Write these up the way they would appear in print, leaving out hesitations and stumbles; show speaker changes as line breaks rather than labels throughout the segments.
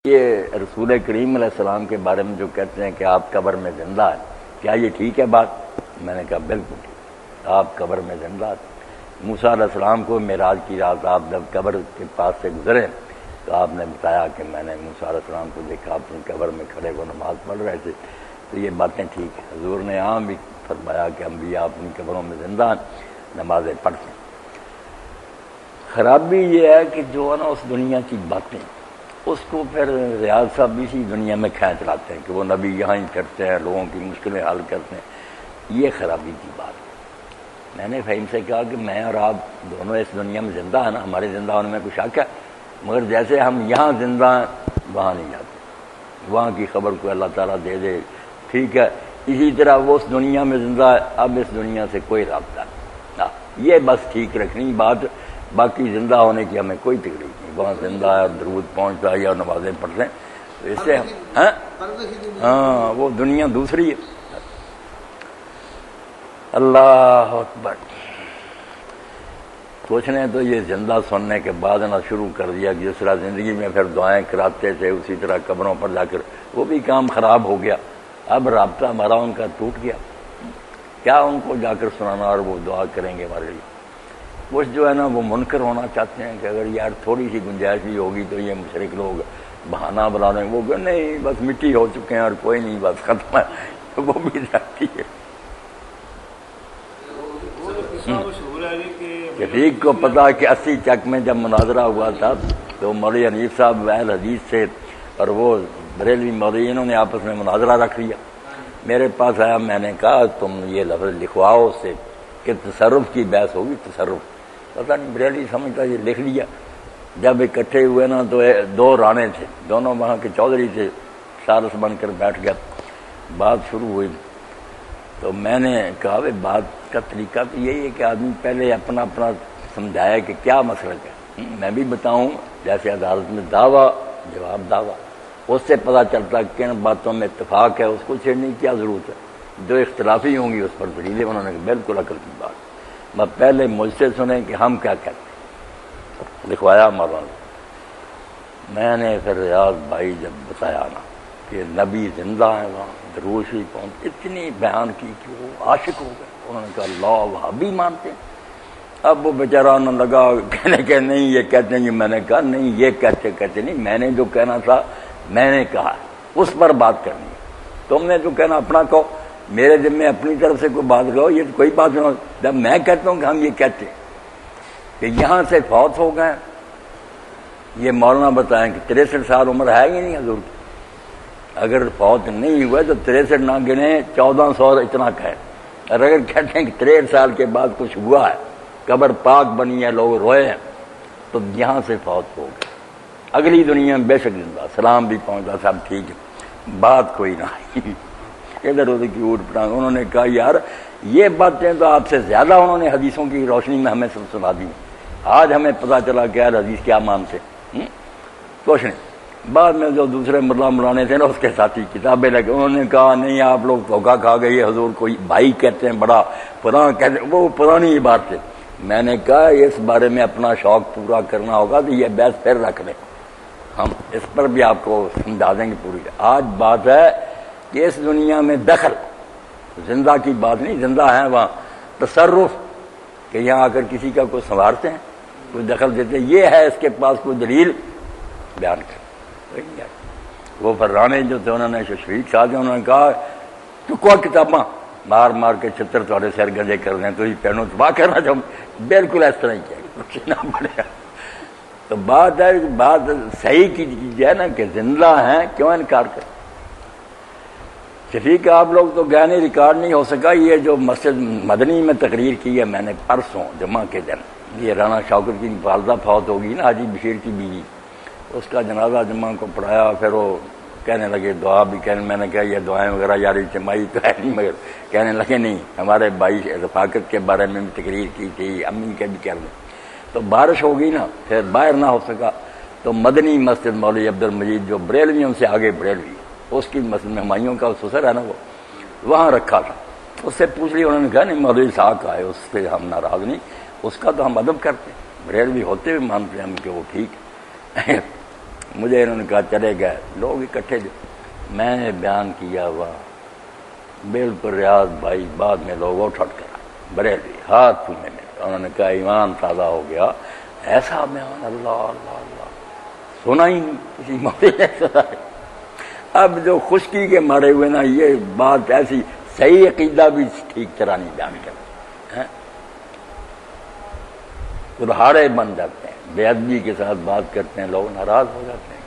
یہ رسول کریم علیہ السلام کے بارے میں جو کہتے ہیں کہ آپ قبر میں زندہ ہیں، کیا یہ ٹھیک ہے بات؟ میں نے کہا بالکل ٹھیک، آپ قبر میں زندہ ہیں۔ موسیٰ علیہ السلام کو معراج کی رات آپ جب قبر کے پاس سے گزرے تو آپ نے بتایا کہ میں نے موسیٰ علیہ السلام کو دیکھا اپنی قبر میں کھڑے وہ نماز پڑھ رہے تھے، تو یہ باتیں ٹھیک ہیں۔ حضور نے عام بھی فرمایا کہ انبیاء اپنی قبروں میں زندہ ہیں، نمازیں پڑھتے ہیں۔ خرابی یہ ہے کہ جو ہے نا اس دنیا کی باتیں اس کو پھر ریاض صاحب اسی دنیا میں کھینچ لاتے ہیں کہ وہ نبی یہاں ہی پھرتے ہیں، لوگوں کی مشکلیں حل کرتے ہیں۔ یہ خرابی کی بات ہے۔ میں نے فہیم سے کہا کہ میں اور آپ دونوں اس دنیا میں زندہ ہیں نا، ہمارے زندہ ہونے میں کچھ شک ہے، مگر جیسے ہم یہاں زندہ ہیں وہاں نہیں جاتے، وہاں کی خبر کو اللہ تعالیٰ دے دے، ٹھیک ہے۔ اسی طرح وہ اس دنیا میں زندہ ہے، اب اس دنیا سے کوئی رابطہ نہیں، یہ بس ٹھیک رکھنی بات۔ باقی زندہ ہونے کی ہمیں کوئی تکلیف نہیں، وہاں زندہ ہے، درود پہنچتا ہے یا نمازیں پڑھتے ہیں، تو اس سے ہاں وہ دنیا دوسری ہے۔ اللہ اکبر۔ کچھ نے تو یہ زندہ سننے کے بعد نہ شروع کر دیا کہ جس طرح زندگی میں پھر دعائیں کراتے تھے اسی طرح قبروں پر جا کر، وہ بھی کام خراب ہو گیا۔ اب رابطہ ہمارا ان کا ٹوٹ گیا، کیا ان کو جا کر سنانا اور وہ دعا کریں گے ہمارے لیے؟ کچھ جو ہے نا وہ منکر ہونا چاہتے ہیں کہ اگر یار تھوڑی سی گنجائش بھی ہوگی تو یہ مشرک لوگ بہانہ بنا رہے ہیں، وہ کہ نہیں بس مٹی ہو چکے ہیں اور کوئی نہیں، بس ختم ہے، وہ بھی جاتی ہے۔ شفیق کو پتا کہ 80 چک میں جب مناظرہ ہوا تھا تو مولوی حنیف صاحب اہل حدیث سے اور وہ بریلوی مولوی، انہوں نے آپس میں مناظرہ رکھ لیا۔ میرے پاس آیا، میں نے کہا تم یہ لفظ لکھواؤ اس سے کہ تصرف کی بحث ہوگی، تصرف پتہ نہیں بریلی سمجھتا یہ لکھ لیا۔ جب اکٹھے ہوئے نا تو 2 رانے تھے، دونوں وہاں کے چودھری تھے، سارس بن کر بیٹھ گیا، بات شروع ہوئی تو میں نے کہا بات کا طریقہ تو یہی ہے کہ آدمی پہلے اپنا سمجھایا کہ کیا مسئلہ ہے، میں بھی بتاؤں، جیسے عدالت میں دعویٰ جواب دعویٰ، اس سے پتہ چلتا کن باتوں میں اتفاق ہے، اس کو چھیڑنے کی کیا ضرورت ہے، جو اختلافی ہوں گی اس پر دلیلیں۔ انہوں نے بالکل عقل کی بات، میں پہلے مجھ سے سنیں کہ ہم کیا کہتے ہیں۔ لکھوایا مولانا، میں نے پھر ریاض بھائی جب بتایا نا کہ نبی زندہ ہیں، وہاں درود شریف پہنچ، اتنی بیان کی کہ وہ عاشق ہو گئے۔ انہوں نے کہا اللہ وہابی مانتے ہیں۔ اب وہ بیچارہ نہ لگا کہنے کہ نہیں یہ کہتے ہیں، میں نے کہا نہیں یہ کہتے نہیں، میں نے جو کہنا تھا میں نے کہا، اس پر بات کرنی ہے، تم نے جو کہنا اپنا کہو، میرے ذمہ اپنی طرف سے کوئی بات کرو، یہ کوئی بات نہیں۔ جب میں کہتا ہوں کہ ہم یہ کہتے ہیں کہ یہاں سے فوت ہو گئے، یہ مولانا بتائیں کہ 63 سال عمر ہے یا نہیں حضور کی؟ اگر فوت نہیں ہوئے تو 63 نہ گنے، 1400 اتنا کہے، اور اگر کہتے ہیں کہ 63 سال کے بعد کچھ ہوا ہے، قبر پاک بنی ہے، لوگ روئے ہیں، تو یہاں سے فوت ہو گئے، اگلی دنیا میں بے شک زندہ، سلام بھی پہنچا، سب ٹھیک ہے، بات کوئی نہ آئی، ادھر ادھر کی اوٹ پٹانگ۔ انہوں نے کہا یار یہ باتیں تو آپ سے زیادہ انہوں نے حدیثوں کی روشنی میں ہمیں سب سنا دی، آج ہمیں پتہ چلا کہ یار حدیث کیا مانتے، کچھ نہیں۔ بعد میں جو دوسرے ملانے تھے نا اس کے ساتھی کتابیں لگے، انہوں نے کہا نہیں آپ لوگ دھوکہ کھا گئے، یہ حضور کوئی بھائی کہتے ہیں، بڑا پرانا کہتے ہیں، وہ پرانی بات ہے۔ میں نے کہا اس بارے میں اپنا شوق پورا کرنا ہوگا تو یہ بحث پھر رکھ لیں، ہم اس پر بھی آپ کو سمجھا دیں گے پوری۔ آج بات ہے کہ اس دنیا میں دخل، زندہ کی بات نہیں، زندہ ہیں وہاں تصرف، کہ یہاں آ کر کسی کا کوئی سنوارتے ہیں، کوئی دخل دیتے ہیں، یہ ہے اس کے پاس کوئی دلیل بیان کر۔ وہ فرانے جو تھے انہوں نے شفیق صاحب انہوں نے کہا چکو کتاباں مار مار کے چھتر تھوڑے سر گنجے کر دیں تو ہی پہنو تباہ کرنا چاہوں، بالکل اس طرح ہی کیا کچھ نہ پڑے گا۔ تو بات ہے، بات صحیح کی چیز ہے نا کہ زندہ ہیں، کیوں انکار کریں؟ شفیق آپ لوگ تو گئے نہیں، ریکارڈ نہیں ہو سکا۔ یہ جو مسجد مدنی میں تقریر کی ہے میں نے پرسوں جمعہ کے دن، یہ رانا شوکت کی والدہ فوت ہوگی نا، حاجی بشیر کی بیوی، اس کا جنازہ جمعہ کو پڑھایا، پھر وہ کہنے لگے دعا بھی کہنے، میں نے کہا یہ دعائیں وغیرہ یار اجتماعی تو ہے نہیں، مگر کہنے لگے نہیں ہمارے بھائی رفاقت کے بارے میں بھی تقریر کی تھی، امی کے بھی کر دیں۔ تو بارش ہو گئی نا، پھر باہر نہ ہو سکا، تو مدنی مسجد مولوی عبد المجید جو بریلویوں سے آگے بریلوی، اس کی مسجد میں ہمایوں کا سسر ہے نا، وہ وہاں رکھا تھا، اس سے پوچھ لیا، انہوں نے کہا نہیں مولوی صاحب کا ہے، اس سے ہم ناراض نہیں، اس کا تو ہم ادب کرتے ہیں، بریلوی ہوتے ہوئے مانتے ہیں ہم کہ وہ ٹھیک ہے۔ مجھے انہوں نے کہا چلے گئے لوگ اکٹھے جو میں نے بیان کیا ہوا بالکل ریاض بھائی بعد میں لوگ اٹھ کر بریلوی ہاتھ چومے میں انہوں نے کہا ایمان تازہ ہو گیا ایسا بیان اللہ اللہ اللہ سنا ہی نہیں کسی مولوی نے سنا ہے۔ اب جو خشکی کے مارے ہوئے نا یہ بات ایسی صحیح عقیدہ بھی ٹھیک طرح نہیں بیان کرتے، ادھارے بن جاتے ہیں، بے ادبی کے ساتھ بات کرتے ہیں، لوگ ناراض ہو جاتے ہیں۔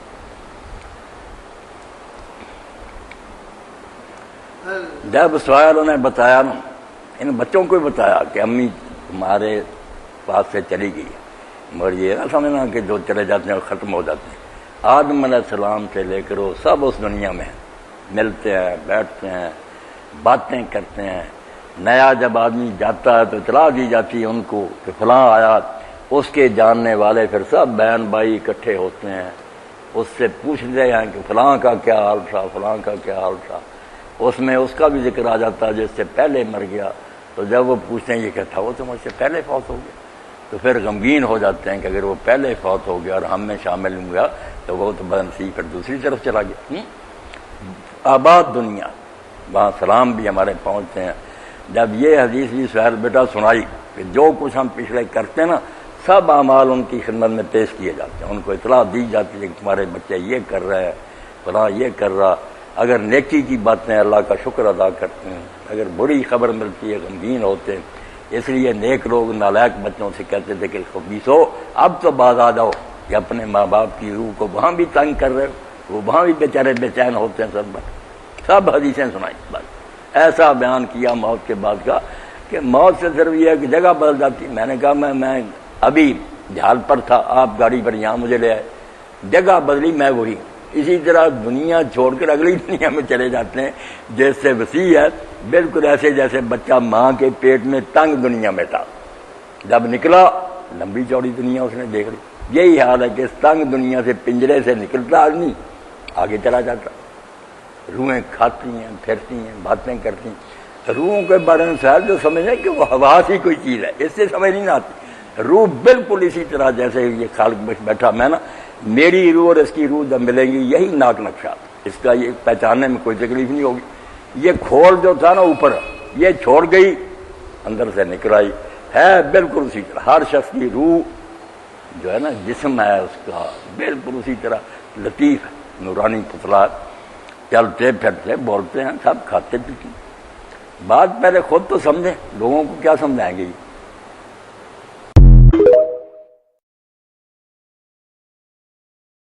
جب سوائلوں نے بتایا نا ان بچوں کو بتایا کہ امی تمہارے پاس سے چلی گئی ہے، مگر یہ نہ سمجھنا کہ جو چلے جاتے ہیں وہ ختم ہو جاتے ہیں۔ آدم علیہ السلام سے لے کر وہ سب اس دنیا میں ہیں، ملتے ہیں، بیٹھتے ہیں، باتیں کرتے ہیں۔ نیا جب آدمی جاتا ہے تو اطلاع دی جاتی ہے ان کو کہ فلاں آیا، اس کے جاننے والے پھر سب بہن بھائی اکٹھے ہوتے ہیں، اس سے پوچھتے ہیں کہ فلاں کا کیا حال تھا، فلاں کا کیا حال تھا۔ اس میں اس کا بھی ذکر آ جاتا ہے جس سے پہلے مر گیا، تو جب وہ پوچھتے ہیں یہ کہتا وہ تو مجھ سے پہلے فوت ہو گیا، تو پھر غمگین ہو جاتے ہیں کہ اگر وہ پہلے فوت ہو گیا اور ہم میں شامل نہیں ہوا تو وہ تو بدنصیب پھر دوسری طرف چلا گیا۔ آباد دنیا وہاں سلام بھی ہمارے پہنچتے ہیں۔ جب یہ حدیث بھی سہیل بیٹا سنائی کہ جو کچھ ہم پچھلے کرتے ہیں نا سب اعمال ان کی خدمت میں پیش کیے جاتے ہیں، ان کو اطلاع دی جاتی ہے کہ تمہارے بچے یہ کر رہے ہیں، فلاں یہ کر رہا۔ اگر نیکی کی باتیں اللہ کا شکر ادا کرتے ہیں، اگر بری خبر ملتی ہے غمگین ہوتے ہیں۔ اس لیے نیک لوگ نالائق بچوں سے کہتے تھے کہ خبیثو اب تو باز آ جاؤ کہ اپنے ماں باپ کی روح کو وہاں بھی تنگ کر رہے ہو، وہ وہاں بھی بیچارے بے چین ہوتے ہیں۔ سب حدیثیں سنائی، بس ایسا بیان کیا موت کے بعد کا کہ موت سے صرف یہ ہے کہ جگہ بدل جاتی۔ میں نے کہا میں ابھی جھال پر تھا، آپ گاڑی پر یہاں مجھے لے آئے، جگہ بدلی میں وہی۔ اسی طرح دنیا چھوڑ کر اگلی دنیا میں چلے جاتے ہیں، جیسے وسیع ہے بالکل ایسے جیسے بچہ ماں کے پیٹ میں تنگ دنیا میں تھا، جب نکلا لمبی چوڑی دنیا اس نے دیکھ لی۔ یہی حال ہے کہ اس تنگ دنیا سے پنجرے سے نکلتا آدمی آگے چلا جاتا، روحیں کھاتی ہیں، پھرتی ہیں، باتیں کرتی ہیں۔ روحوں کے بارے میں سہل جو سمجھیں کہ وہ حواس ہی کوئی چیز ہے، اس سے سمجھ نہیں آتی۔ روح بالکل اسی طرح جیسے یہ خالق بیٹھا میں نا، میری روح اور اس کی روح جب ملیں گی یہی ناک نقشہ، اس کا یہ پہچاننے میں کوئی تکلیف نہیں ہوگی۔ یہ کھول جو تھا نا اوپر یہ چھوڑ گئی، اندر سے نکل آئی، ہے بالکل اسی طرح۔ ہر شخص کی روح جو ہے نا جسم ہے اس کا بالکل اسی طرح لطیف ہے، نورانی پتلا، چلتے پھرتے بولتے ہیں، سب کھاتے پیتے ہیں۔ بات پہلے خود تو سمجھیں، لوگوں کو کیا سمجھائیں گے؟